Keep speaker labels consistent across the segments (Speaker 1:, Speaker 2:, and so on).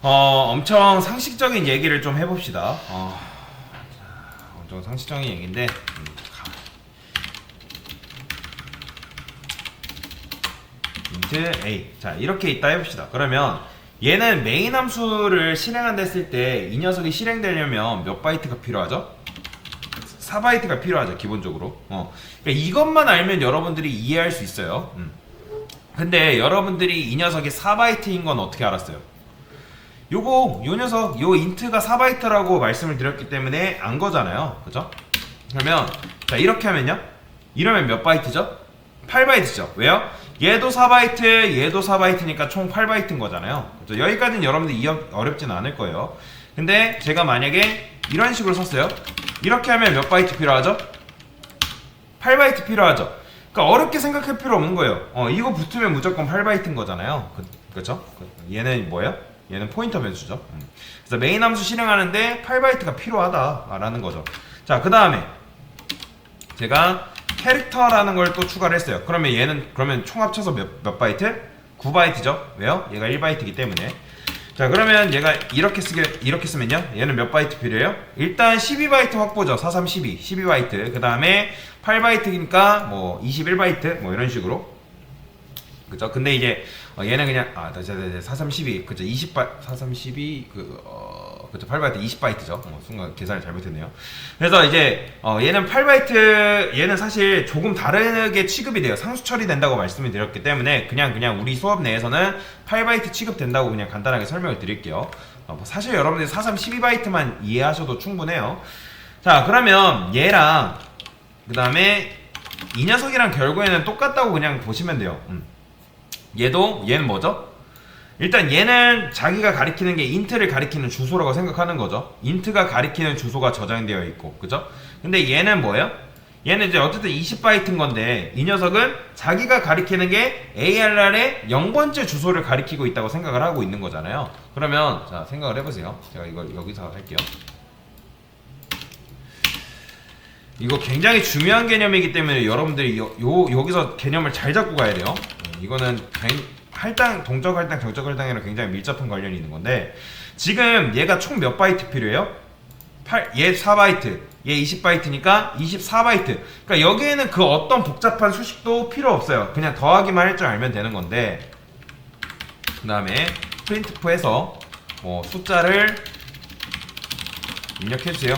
Speaker 1: 엄청 상식적인 얘기를 좀 해봅시다. 엄청 상식적인 얘기인데, int a. 자, 이렇게 있다 해봅시다. 그러면 얘는 메인 함수를 실행한다 했을 때 이 녀석이 실행되려면 몇 바이트가 필요하죠? 4바이트가 필요하죠, 기본적으로. 그러니까 이것만 알면 여러분들이 이해할 수 있어요. 근데 여러분들이 이 녀석이 4바이트인 건 어떻게 알았어요? 요 녀석, 요 인트가 4바이트라고 말씀을 드렸기 때문에 안 거잖아요. 그죠? 그러면, 자, 이렇게 하면요. 이러면 몇 바이트죠? 8바이트죠. 왜요? 얘도 4바이트, 얘도 4바이트니까 총 8바이트인 거잖아요. 그죠? 여기까지는 여러분들 어렵진 않을 거예요. 근데 제가 만약에 이런 식으로 썼어요. 이렇게 하면 몇 바이트 필요하죠? 8바이트 필요하죠? 그러니까 어렵게 생각할 필요 없는 거예요. 이거 붙으면 무조건 8바이트인 거잖아요. 그쵸? 얘는 뭐예요? 얘는 포인터 변수죠. 그래서 메인 함수 실행하는데 8바이트가 필요하다라는 거죠. 자, 그 다음에 제가 캐릭터라는 걸 또 추가를 했어요. 그러면 얘는 그러면 총 합쳐서 몇 바이트? 9바이트죠. 왜요? 얘가 1바이트이기 때문에. 자, 그러면 얘가 이렇게 쓰면요. 얘는 몇 바이트 필요해요? 일단 12바이트 확보죠. 43, 12. 12바이트. 그 다음에 8바이트니까 뭐 21바이트 뭐 이런 식으로. 그죠? 근데 이제 얘는 그냥 4312 그죠? 4312 그죠? 8바이트 20바이트죠. 순간 계산을 잘못했네요. 그래서 이제 얘는 8바이트 얘는 사실 조금 다르게 취급이 돼요. 상수 처리된다고 말씀을 드렸기 때문에 그냥 우리 수업 내에서는 8바이트 취급된다고 그냥 간단하게 설명을 드릴게요. 사실 여러분들이 4312바이트만 이해하셔도 충분해요. 자, 그러면 얘랑 그 다음에 이 녀석이랑 결국에는 똑같다고 그냥 보시면 돼요. 얘는 뭐죠? 일단 얘는 자기가 가리키는 게 int를 가리키는 주소라고 생각하는 거죠. int가 가리키는 주소가 저장되어 있고, 그죠? 근데 얘는 뭐예요? 얘는 이제 어쨌든 20바이트인 건데 이 녀석은 자기가 가리키는 게 ARR의 0번째 주소를 가리키고 있다고 생각을 하고 있는 거잖아요. 그러면 자, 생각을 해보세요. 제가 이걸 여기서 할게요. 이거 굉장히 중요한 개념이기 때문에 여러분들이 여기서 개념을 잘 잡고 가야 돼요. 이거는 동적 할당, 정적 할당이랑 굉장히 밀접한 관련이 있는 건데 지금 얘가 총 몇 바이트 필요해요? 얘 4바이트, 얘 20바이트니까 24바이트. 그러니까 여기에는 그 어떤 복잡한 수식도 필요 없어요. 그냥 더하기만 할 줄 알면 되는 건데 그 다음에 printf에서 뭐 숫자를 입력해주세요.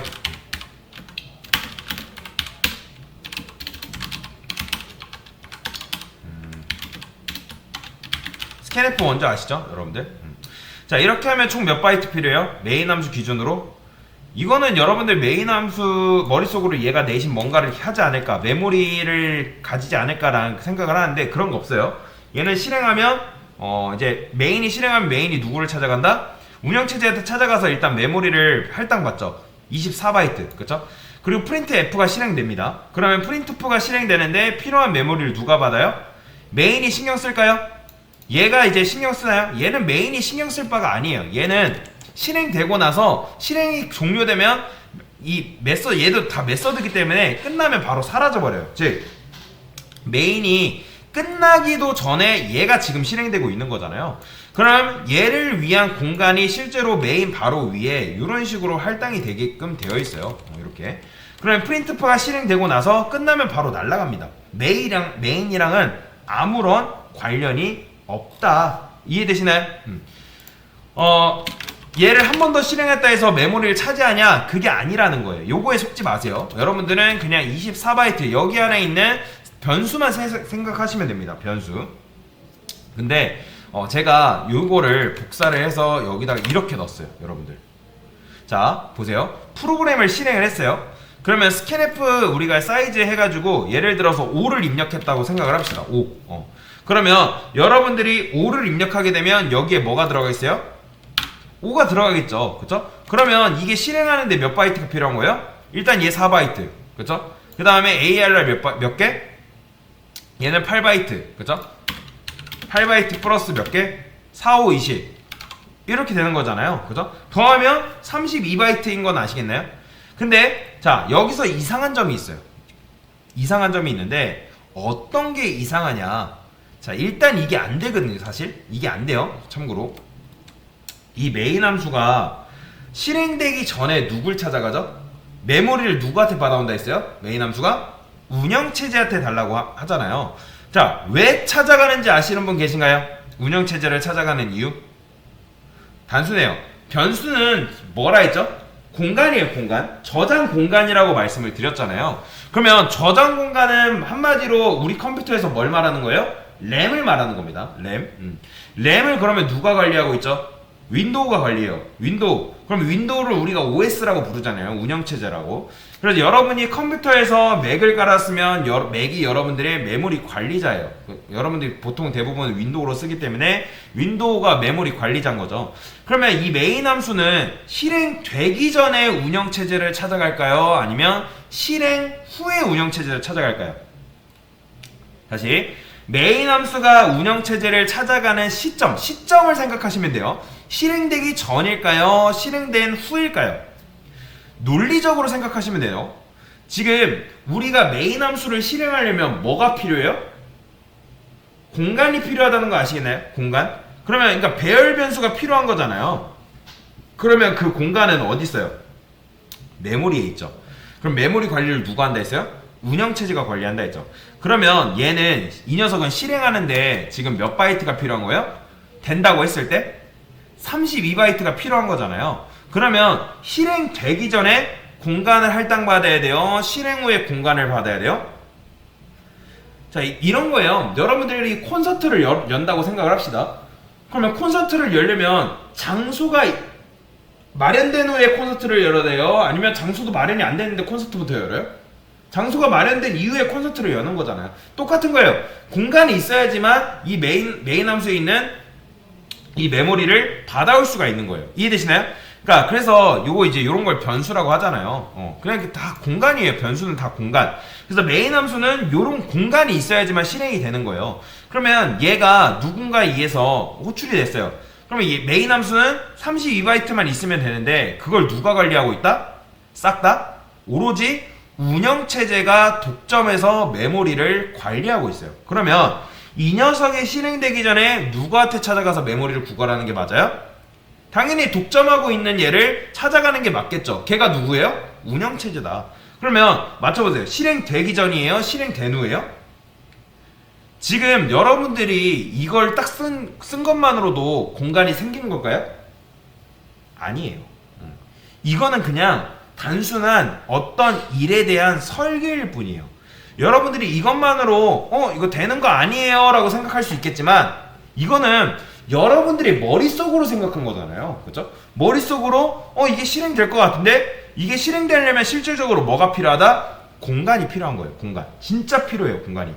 Speaker 1: 스캔F 먼저 아시죠? 여러분들? 자, 이렇게 하면 총 몇 바이트 필요해요? 메인 함수 기준으로. 이거는 여러분들 메인 함수 머릿속으로 얘가 내신 뭔가를 하지 않을까, 메모리를 가지지 않을까라는 생각을 하는데 그런 거 없어요. 얘는 실행하면 이제 메인이 실행하면 메인이 누구를 찾아간다? 운영체제한테 찾아가서 일단 메모리를 할당받죠. 24바이트. 그쵸? 그리고 printf가 실행됩니다. 그러면 printf가 실행되는데 필요한 메모리를 누가 받아요? 메인이 신경 쓸까요? 얘가 이제 신경 쓰나요? 얘는 메인이 신경 쓸 바가 아니에요. 얘는 실행되고 나서 실행이 종료되면 얘도 다 메서드이기 때문에 끝나면 바로 사라져버려요. 즉 메인이 끝나기도 전에 얘가 지금 실행되고 있는 거잖아요. 그럼 얘를 위한 공간이 실제로 메인 바로 위에 이런 식으로 할당이 되게끔 되어 있어요. 이렇게. 그러면 printf가 실행되고 나서 끝나면 바로 날아갑니다. 메인이랑은 아무런 관련이 없다. 이해되시나요? 얘를 한 번 더 실행했다 해서 메모리를 차지하냐? 그게 아니라는 거예요. 요거에 속지 마세요. 여러분들은 그냥 24바이트 여기 안에 있는 변수만 생각하시면 됩니다. 변수. 근데 제가 요거를 복사를 해서 여기다가 이렇게 넣었어요. 여러분들. 자, 보세요. 프로그램을 실행을 했어요. 그러면 scanf 우리가 사이즈 해가지고 예를 들어서 5를 입력했다고 생각을 합시다. 5. 그러면 여러분들이 5를 입력하게 되면 여기에 뭐가 들어가 있어요? 5가 들어가겠죠. 그쵸? 그러면 이게 실행하는데 몇 바이트가 필요한 거예요? 일단 얘 4바이트. 그쵸? 그 다음에 ARR 몇 개? 얘는 8바이트. 그쵸? 8바이트 플러스 몇 개? 4, 5, 20. 이렇게 되는 거잖아요. 그죠? 더하면 32바이트인 건 아시겠나요? 근데 자, 여기서 이상한 점이 있어요. 이상한 점이 있는데 어떤 게 이상하냐? 자, 일단 이게 안 되거든요. 사실 이게 안 돼요. 참고로 이 메인 함수가 실행되기 전에 누굴 찾아가죠? 메모리를 누구한테 받아온다 했어요? 메인 함수가 운영체제한테 달라고 하잖아요. 자, 왜 찾아가는지 아시는 분 계신가요? 운영체제를 찾아가는 이유? 단순해요. 변수는 뭐라 했죠? 공간이에요, 공간. 저장 공간이라고 말씀을 드렸잖아요. 그러면 저장 공간은 한마디로 우리 컴퓨터에서 뭘 말하는 거예요? 램을 말하는 겁니다. 램. 램을 그러면 누가 관리하고 있죠? 윈도우가 관리해요. 윈도우. 그럼 윈도우를 우리가 OS라고 부르잖아요. 운영체제라고. 그래서 여러분이 컴퓨터에서 맥을 깔았으면 맥이 여러분들의 메모리 관리자예요. 여러분들이 보통 대부분 윈도우로 쓰기 때문에 윈도우가 메모리 관리자인 거죠. 그러면 이 메인 함수는 실행되기 전에 운영체제를 찾아갈까요? 아니면 실행 후에 운영체제를 찾아갈까요? 다시 메인 함수가 운영체제를 찾아가는 시점을 생각하시면 돼요. 실행되기 전일까요? 실행된 후일까요? 논리적으로 생각하시면 돼요. 지금 우리가 메인 함수를 실행하려면 뭐가 필요해요? 공간이 필요하다는 거 아시겠나요? 공간? 그러면 그러니까 배열 변수가 필요한 거잖아요. 그러면 그 공간은 어디 있어요? 메모리에 있죠. 그럼 메모리 관리를 누가 한다 했어요? 운영체제가 관리한다 했죠. 그러면 얘는 이 녀석은 실행하는데 지금 몇 바이트가 필요한 거예요? 된다고 했을 때 32바이트가 필요한 거잖아요. 그러면 실행되기 전에 공간을 할당받아야 돼요? 실행 후에 공간을 받아야 돼요? 자, 이런 거예요. 여러분들이 콘서트를 연다고 생각을 합시다. 그러면 콘서트를 열려면 장소가 마련된 후에 콘서트를 열어야 돼요? 아니면 장소도 마련이 안 됐는데 콘서트부터 열어요? 장소가 마련된 이후에 콘서트를 여는 거잖아요. 똑같은 거예요. 공간이 있어야지만 이 메인 함수에 있는 이 메모리를 받아올 수가 있는 거예요. 이해되시나요? 그러니까 그래서 요거 이제 요런 걸 변수라고 하잖아요. 그냥 다 공간이에요. 변수는 다 공간. 그래서 메인 함수는 요런 공간이 있어야지만 실행이 되는 거예요. 그러면 얘가 누군가에 의해서 호출이 됐어요. 그러면 이 메인 함수는 32바이트만 있으면 되는데 그걸 누가 관리하고 있다? 싹 다 오로지 운영체제가 독점해서 메모리를 관리하고 있어요. 그러면 이 녀석이 실행되기 전에 누구한테 찾아가서 메모리를 구걸하는 게 맞아요? 당연히 독점하고 있는 얘를 찾아가는 게 맞겠죠. 걔가 누구예요? 운영체제다. 그러면 맞춰보세요. 실행되기 전이에요? 실행된 후에요? 지금 여러분들이 이걸 딱 쓴 것만으로도 공간이 생기는 걸까요? 아니에요. 이거는 그냥 단순한 어떤 일에 대한 설계일 뿐이에요. 여러분들이 이것만으로 이거 되는 거 아니에요 라고 생각할 수 있겠지만 이거는 여러분들이 머릿속으로 생각한 거잖아요. 그렇죠? 머릿속으로 이게 실행될 것 같은데 이게 실행되려면 실질적으로 뭐가 필요하다? 공간이 필요한 거예요. 공간. 진짜 필요해요. 공간이.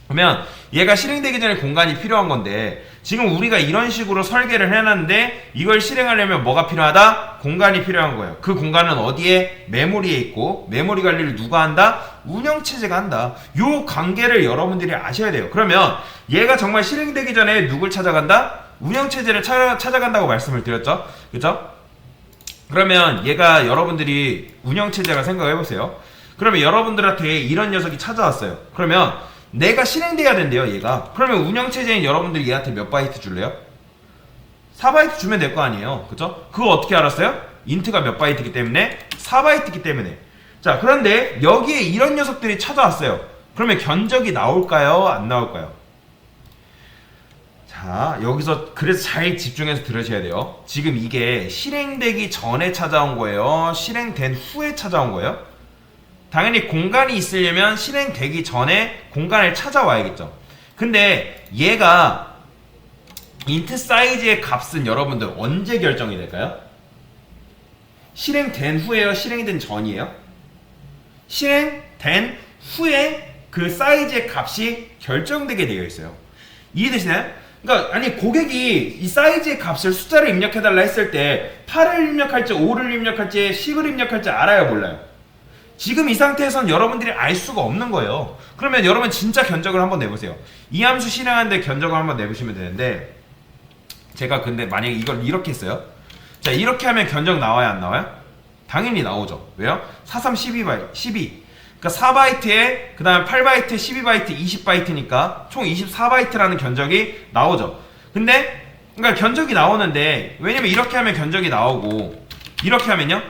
Speaker 1: 그러면 얘가 실행되기 전에 공간이 필요한 건데 지금 우리가 이런 식으로 설계를 해놨는데 이걸 실행하려면 뭐가 필요하다? 공간이 필요한 거예요. 그 공간은 어디에? 메모리에 있고 메모리 관리를 누가 한다? 운영체제가 한다. 요 관계를 여러분들이 아셔야 돼요. 그러면 얘가 정말 실행되기 전에 누굴 찾아간다? 운영체제를 찾아간다고 말씀을 드렸죠. 그죠? 그러면 얘가 여러분들이 운영체제라 생각해보세요. 그러면 여러분들한테 이런 녀석이 찾아왔어요. 그러면 내가 실행돼야 된대요, 얘가. 그러면 운영체제인 여러분들이 얘한테 몇 바이트 줄래요? 4바이트 주면 될 거 아니에요. 그쵸? 그거 어떻게 알았어요? 인트가 몇 바이트이기 때문에 4바이트이기 때문에. 자, 그런데 여기에 이런 녀석들이 찾아왔어요. 그러면 견적이 나올까요? 안 나올까요? 자, 여기서 그래서 잘 집중해서 들으셔야 돼요. 지금 이게 실행되기 전에 찾아온 거예요? 실행된 후에 찾아온 거예요? 당연히 공간이 있으려면 실행되기 전에 공간을 찾아와야겠죠. 근데 얘가 int 사이즈의 값은 여러분들 언제 결정이 될까요? 실행된 후에요? 실행된 전이에요? 실행된 후에 그 사이즈의 값이 결정되게 되어 있어요. 이해되시나요? 그러니까 아니 고객이 이 사이즈의 값을 숫자를 입력해달라 했을 때 8을 입력할지 5를 입력할지 10을 입력할지 알아요? 몰라요? 지금 이 상태에선 여러분들이 알 수가 없는 거예요. 그러면 여러분 진짜 견적을 한번 내보세요. 이 함수 실행하는데 견적을 한번 내보시면 되는데 제가 근데 만약에 이걸 이렇게 했어요. 자, 이렇게 하면 견적 나와요? 안 나와요? 당연히 나오죠. 왜요? 43, 12. 그러니까 4바이트에 그 다음에 8바이트, 12바이트, 20바이트니까 총 24바이트라는 견적이 나오죠. 근데 그러니까 견적이 나오는데, 왜냐면 이렇게 하면 견적이 나오고 이렇게 하면요,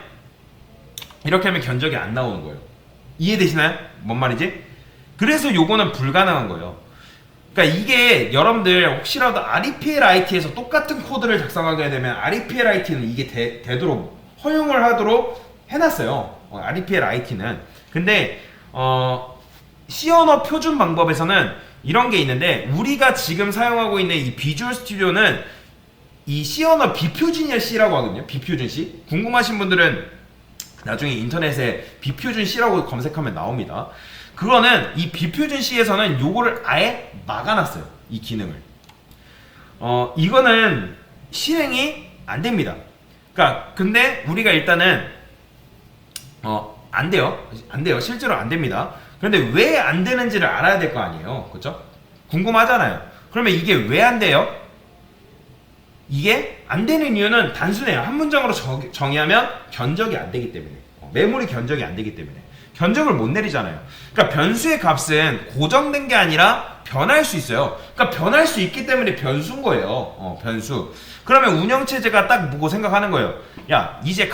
Speaker 1: 이렇게 하면 견적이 안 나오는 거예요. 이해되시나요? 뭔 말이지? 그래서 요거는 불가능한 거예요. 그러니까 이게 여러분들 혹시라도 REPL-IT에서 똑같은 코드를 작성하게 되면 REPL-IT는 이게 되도록 허용을 하도록 해놨어요. REPL-IT는. 근데 C 언어 표준 방법에서는 이런 게 있는데, 우리가 지금 사용하고 있는 이 비주얼 스튜디오는 이 C 언어 비표준이야 C라고 하거든요. 비표준 C. 궁금하신 분들은 나중에 인터넷에 비표준 C라고 검색하면 나옵니다. 그거는 이 비표준 C에서는 요거를 아예 막아놨어요. 이 기능을. 이거는 실행이 안 됩니다. 그러니까 근데 우리가 일단은 안 돼요. 안 돼요. 실제로 안 됩니다. 그런데 왜 안 되는지를 알아야 될 거 아니에요. 그렇죠? 궁금하잖아요. 그러면 이게 왜 안 돼요? 이게 안 되는 이유는 단순해요. 한 문장으로 정의하면 견적이 안 되기 때문에. 메모리 견적이 안 되기 때문에. 견적을 못 내리잖아요. 그러니까 변수의 값은 고정된 게 아니라 변할 수 있어요. 그러니까 변할 수 있기 때문에 변수인 거예요. 변수. 그러면 운영체제가 딱 보고 생각하는 거예요. 야, 이제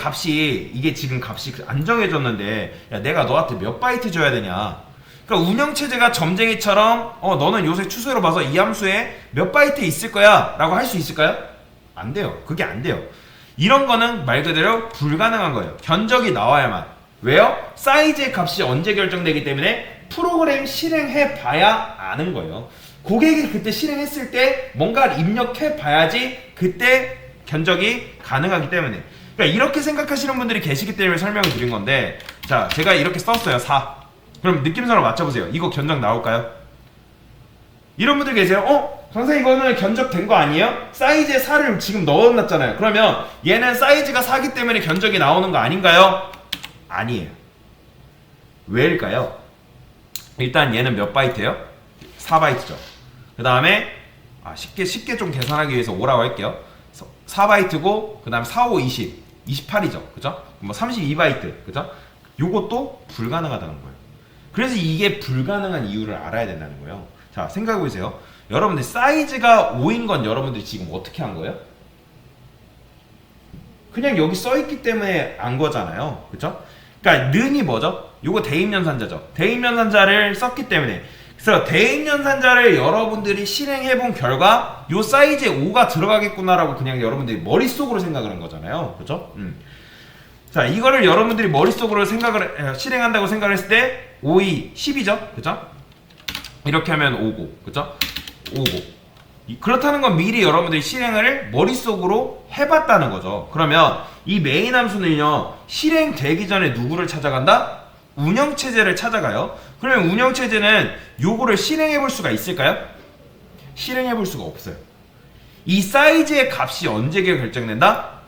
Speaker 1: 이게 지금 값이 안 정해졌는데, 야, 내가 너한테 몇 바이트 줘야 되냐. 그러니까 운영체제가 점쟁이처럼, 너는 요새 추세로 봐서 이 함수에 몇 바이트 있을 거야 라고 할 수 있을까요? 안 돼요. 그게 안 돼요. 이런 거는 말 그대로 불가능한 거예요. 견적이 나와야만. 왜요? 사이즈의 값이 언제 결정되기 때문에 프로그램 실행해 봐야 아는 거예요. 고객이 그때 실행했을 때 뭔가를 입력해 봐야지 그때 견적이 가능하기 때문에. 그러니까 이렇게 생각하시는 분들이 계시기 때문에 설명을 드린 건데, 자, 제가 이렇게 썼어요. 4. 그럼 느낌상으로 맞춰보세요. 이거 견적 나올까요? 이런 분들 계세요. 선생님 이거는 견적된 거 아니에요? 사이즈에 4를 지금 넣어놨잖아요. 그러면 얘는 사이즈가 4기 때문에 견적이 나오는 거 아닌가요? 아니에요. 왜일까요? 일단 얘는 몇 바이트예요? 4바이트죠. 그 다음에 쉽게 좀 계산하기 위해서 5라고 할게요. 4바이트고 그 다음에 4, 5, 20 28이죠. 그죠? 뭐 32바이트. 그죠? 요것도 불가능하다는 거예요. 그래서 이게 불가능한 이유를 알아야 된다는 거예요. 자, 생각해보세요. 여러분들 사이즈가 5인 건 여러분들이 지금 어떻게 한 거예요? 그냥 여기 써있기 때문에 안 거잖아요. 그쵸? 그러니까 는이 뭐죠? 요거 대입연산자죠. 대입연산자를 썼기 때문에. 그래서 대입연산자를 여러분들이 실행해본 결과 요 사이즈에 5가 들어가겠구나라고 그냥 여러분들이 머릿속으로 생각을 한 거잖아요. 그쵸? 자, 이거를 여러분들이 머릿속으로 실행한다고 생각을 했을 때 5, 2, 10이죠? 그쵸? 이렇게 하면 5고, 그쵸? 5고. 그렇다는 건 미리 여러분들이 실행을 머릿속으로 해봤다는 거죠. 그러면 이 메인 함수는요, 실행되기 전에 누구를 찾아간다? 운영체제를 찾아가요. 그러면 운영체제는 요거를 실행해볼 수가 있을까요? 실행해볼 수가 없어요. 이 사이즈의 값이 언제 결정된다?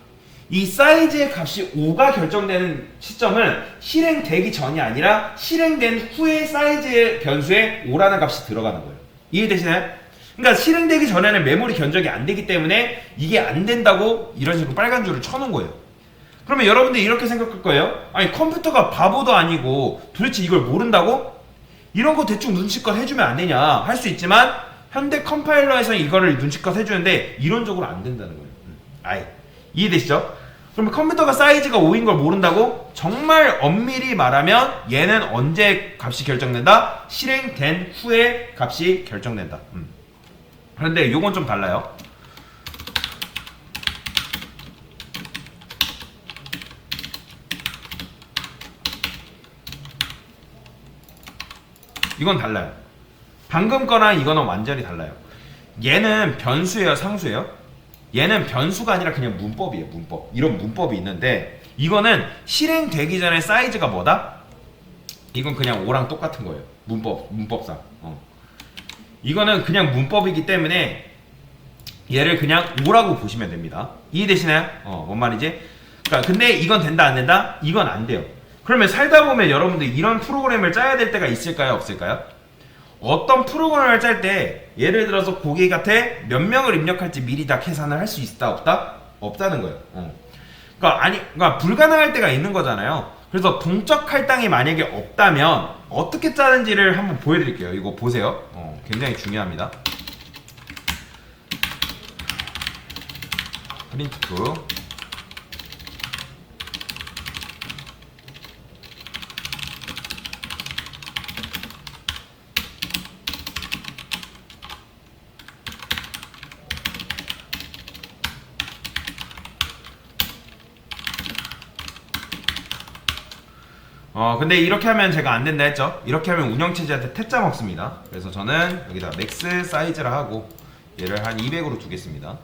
Speaker 1: 이 사이즈의 값이 5가 결정되는 시점은 실행되기 전이 아니라 실행된 후에 사이즈의 변수에 5라는 값이 들어가는 거예요. 이해되시나요? 그러니까 실행되기 전에는 메모리 견적이 안 되기 때문에 이게 안 된다고 이런 식으로 빨간 줄을 쳐놓은 거예요. 그러면 여러분들이 이렇게 생각할 거예요. 아니, 컴퓨터가 바보도 아니고 도대체 이걸 모른다고? 이런 거 대충 눈치껏 해주면 안 되냐 할 수 있지만, 현대 컴파일러에서는 이거를 눈치껏 해주는데 이론적으로 안 된다는 거예요. 아예. 이해되시죠? 그러면 컴퓨터가 사이즈가 5인 걸 모른다고? 정말 엄밀히 말하면 얘는 언제 값이 결정된다? 실행된 후에 값이 결정된다. 그런데 요건 좀 달라요. 이건 달라요. 방금 거랑 이거는 완전히 달라요. 얘는 변수예요, 상수예요? 얘는 변수가 아니라 그냥 문법이에요, 문법. 이런 문법이 있는데, 이거는 실행되기 전에 사이즈가 뭐다? 이건 그냥 5랑 똑같은 거예요. 문법상. 이거는 그냥 문법이기 때문에 얘를 그냥 5라고 보시면 됩니다. 이해되시나요? 뭔 말이지? 그러니까 근데 이건 된다 안 된다? 이건 안 돼요. 그러면 살다 보면 여러분들 이런 프로그램을 짜야 될 때가 있을까요, 없을까요? 어떤 프로그램을 짤 때 예를 들어서 고객한테 몇 명을 입력할지 미리 다 계산을 할 수 있다 없다? 없다는 거예요. 그러니까 불가능할 때가 있는 거잖아요. 그래서 동적 할당이 만약에 없다면 어떻게 짜는지를 한번 보여드릴게요. 이거 보세요. 굉장히 중요합니다. printf 근데 이렇게 하면 제가 안 된다 했죠? 이렇게 하면 운영체제한테 태짜 먹습니다. 그래서 저는 여기다 맥스 사이즈라 하고 얘를 한 200으로 두겠습니다.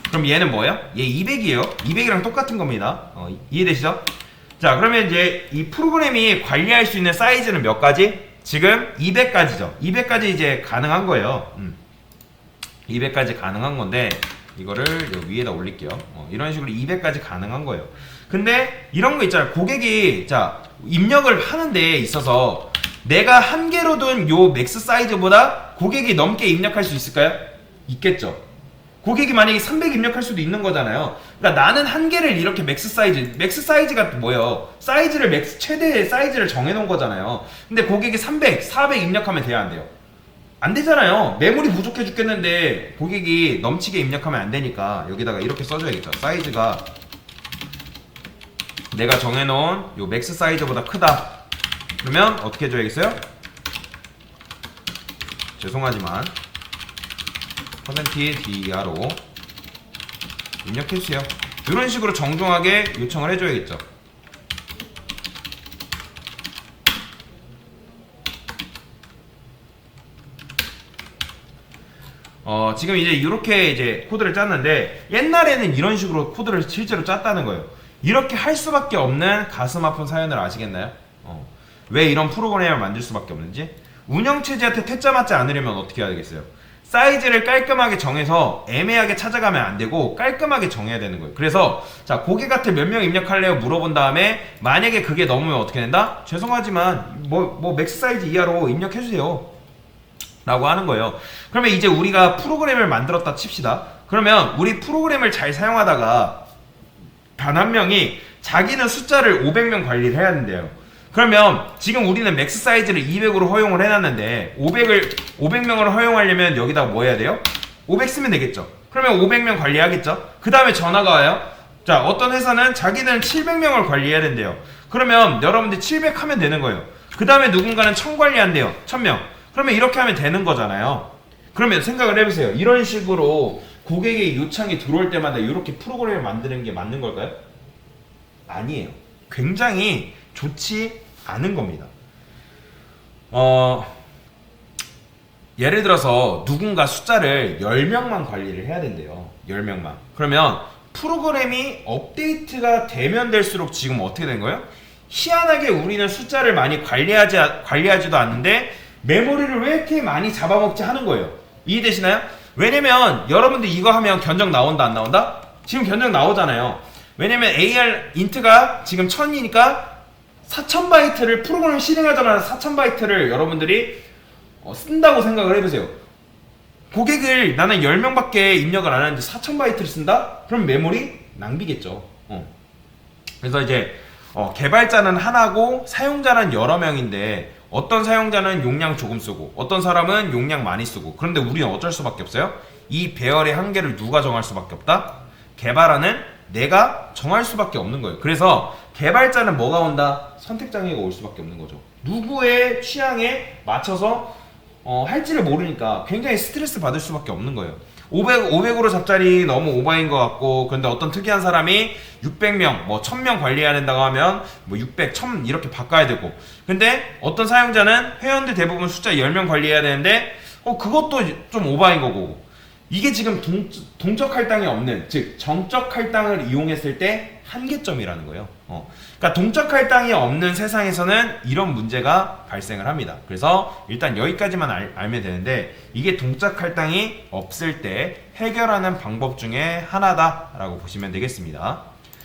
Speaker 1: 그럼 얘는 뭐예요? 얘 200이에요. 200이랑 똑같은 겁니다. 이해되시죠? 자, 그러면 이제 이 프로그램이 관리할 수 있는 사이즈는 몇 가지? 지금 200가지죠. 200가지 이제 가능한 거예요. 200가지 가능한 건데 이거를 여기 위에다 올릴게요. 이런 식으로 200까지 가능한 거예요. 근데 이런 거 있잖아요. 고객이 자 입력을 하는 데 있어서 내가 한 개로 둔 요 맥스 사이즈보다 고객이 넘게 입력할 수 있을까요? 있겠죠. 고객이 만약에 300 입력할 수도 있는 거잖아요. 그러니까 나는 한 개를 이렇게 맥스 사이즈가 뭐예요? 사이즈를 맥스 최대의 사이즈를 정해놓은 거잖아요. 근데 고객이 300, 400 입력하면 돼야 안 돼요? 안 되잖아요. 메모리 부족해 죽겠는데 고객이 넘치게 입력하면 안 되니까 여기다가 이렇게 써줘야겠죠. 사이즈가 내가 정해놓은 요 맥스 사이즈보다 크다. 그러면 어떻게 해줘야겠어요? 죄송하지만 %dr로 입력해주세요. 이런 식으로 정중하게 요청을 해줘야겠죠. 지금 이제 이렇게 이제 코드를 짰는데 옛날에는 이런 식으로 코드를 실제로 짰다는 거예요. 이렇게 할 수밖에 없는 가슴 아픈 사연을 아시겠나요? 왜 이런 프로그램을 만들 수밖에 없는지? 운영체제한테 퇴짜 맞지 않으려면 어떻게 해야 되겠어요? 사이즈를 깔끔하게 정해서 애매하게 찾아가면 안 되고 깔끔하게 정해야 되는 거예요. 그래서 자 고객한테 몇 명 입력할래요? 물어본 다음에 만약에 그게 넘으면 어떻게 된다? 죄송하지만 뭐 맥스 사이즈 이하로 입력해주세요 라고 하는 거예요. 그러면 이제 우리가 프로그램을 만들었다 칩시다. 그러면 우리 프로그램을 잘 사용하다가 단 한 명이 자기는 숫자를 500명 관리를 해야 된대요. 그러면 지금 우리는 맥스 사이즈를 200으로 허용을 해놨는데 500명을 허용하려면 여기다 뭐 해야 돼요? 500 쓰면 되겠죠. 그러면 500명 관리하겠죠. 그 다음에 전화가 와요. 자, 어떤 회사는 자기는 700명을 관리해야 된대요. 그러면 여러분들 700 하면 되는 거예요. 그 다음에 누군가는 1000 관리한대요. 1000명. 그러면 이렇게 하면 되는 거잖아요. 그러면 생각을 해보세요. 이런 식으로 고객의 요청이 들어올 때마다 이렇게 프로그램을 만드는 게 맞는 걸까요? 아니에요. 굉장히 좋지 않은 겁니다. 예를 들어서 누군가 숫자를 10명만 관리를 해야 된대요. 10명만. 그러면 프로그램이 업데이트가 되면 될수록 지금 어떻게 된 거예요? 희한하게 우리는 숫자를 많이 관리하지도 않는데 메모리를 왜 이렇게 많이 잡아먹지 하는 거예요. 이해되시나요? 왜냐면 여러분들 이거 하면 견적 나온다 안 나온다? 지금 견적 나오잖아요. 왜냐면 AR 인트가 지금 1000이니까 4000바이트를 프로그램 실행하자마자 4000바이트를 여러분들이 쓴다고 생각을 해보세요. 고객을 나는 10명밖에 입력을 안 하는데 4000바이트를 쓴다? 그럼 메모리 낭비겠죠. 그래서 이제 개발자는 하나고 사용자는 여러 명인데 어떤 사용자는 용량 조금 쓰고 어떤 사람은 용량 많이 쓰고 그런데 우리는 어쩔 수밖에 없어요? 이 배열의 한계를 누가 정할 수밖에 없다? 개발하는 내가 정할 수밖에 없는 거예요. 그래서 개발자는 뭐가 온다? 선택장애가 올 수밖에 없는 거죠. 누구의 취향에 맞춰서 할지를 모르니까 굉장히 스트레스 받을 수밖에 없는 거예요. 500으로 잡자니 너무 오버인 것 같고 근데 어떤 특이한 사람이 600명, 1000명 관리해야 된다고 하면 600, 1000 이렇게 바꿔야 되고 근데 어떤 사용자는 회원들 대부분 숫자 10명 관리해야 되는데 그것도 좀 오버인 거고 이게 지금 동적 할당이 없는 즉 정적 할당을 이용했을 때 한계점이라는 거예요. 그러니까 동적 할당이 없는 세상에서는 이런 문제가 발생을 합니다. 그래서 일단 여기까지만 알면 되는데 이게 동적 할당이 없을 때 해결하는 방법 중에 하나다라고 보시면 되겠습니다.